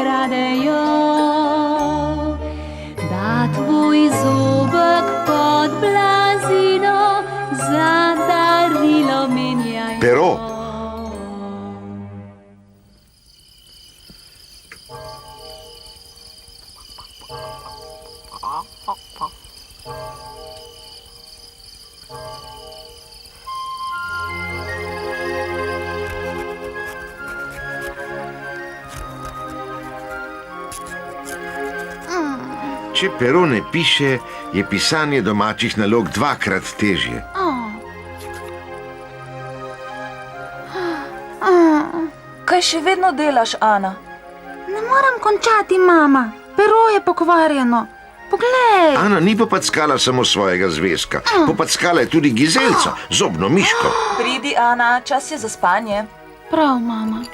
prikradejo, da tvoj zobek pod blazino za darilo menjajo. Pero. Če pero ne piše, je pisanje domačih nalog dvakrat težje. Kaj še vedno delaš, Ana? Ne morem končati, mama. Pero je pokvarjeno. Poglej. Ana ni popackala samo svojega zvezka. Popackala je tudi Gizelco, zobno miško. Pridi, Ana, čas je za spanje. Prav, mama.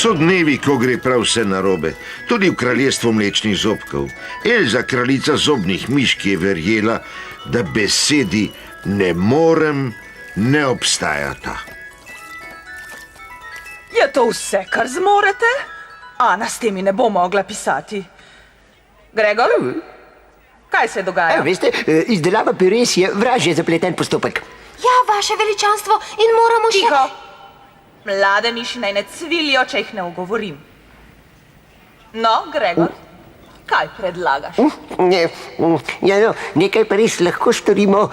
So dnevi, ko gre prav vse narobe, tudi v kraljestvu mlečnih zobkov. Elza, kraljica zobnih mišk, je verjela, da besedi ne morem ne obstajata. Je to vse, kar zmorete? Ana s temi ne bo mogla pisati. Gregor, kaj se dogaja? Veste, izdelava pires je vražje zapleten postopek. Ja, vaše veličanstvo, in moramo še... Tiho! Mlade miši naj ne cvilijo, če jih ne ugovorim. No, Gregor, kaj predlagaš? Ja, no, nekaj pa res lahko storimo.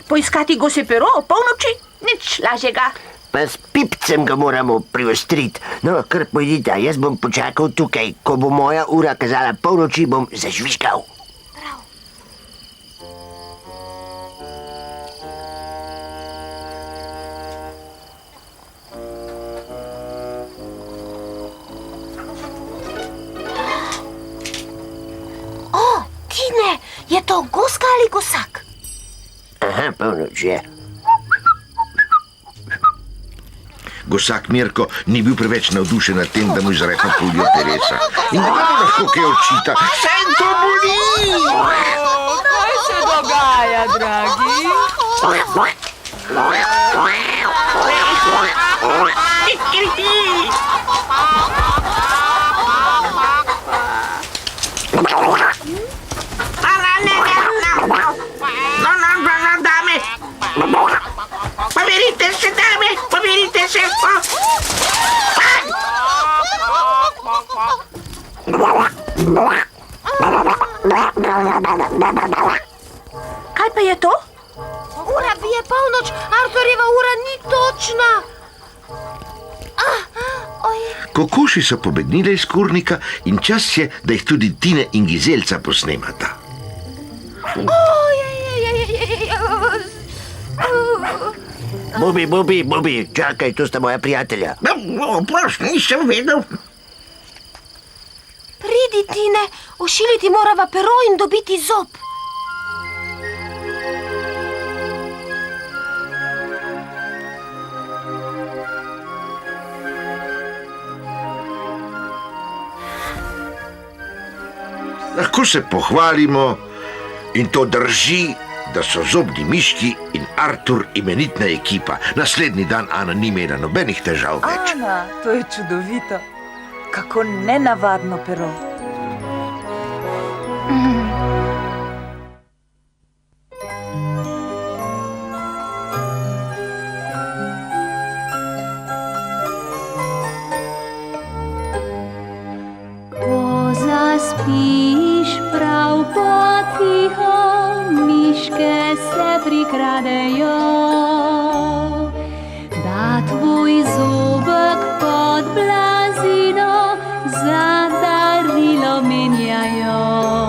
Poiskati gosje pero o polnoči? Nič lažjega. Pa s pipcem ga moramo priostriti. No, kar pojdite, jaz bom počakal tukaj. Ko bo moja ura kazala polnoči, bom zažvižgal. Prav. O, Tine, je to goska ali gosak? Aha, polnoč je. Gosak Mirko ni bil preveč navdušen nad tem, da mu izreka puljo peresa. In kdo lahko kaj očita? Saj to boli! Kaj se dogaja, dragi? Dame! Poverite se, dame! Poverite se! Kaj pa je to? Ura bije polnoč, Arturjeva ura ni točna. Kokoši so pobegnile iz kurnika in čas je, da jih tudi Tine in Gizelca posnemata. Bubi, čakaj, to sta moja prijatelja. Prost, nisem vedel. Pridi, Tine, ošiliti morava pero in dobiti zob. Lahko se pohvalimo, in to drži, da so zobni miški in Artur imenitna ekipa. Naslednji dan Ana ni imela nobenih težav več. Ana, to je čudovito. Kako nenavadno pero. Zaspiš prav potiho, miške se prikradejo, da tvoj zobek pod blazino za darilo menjajo.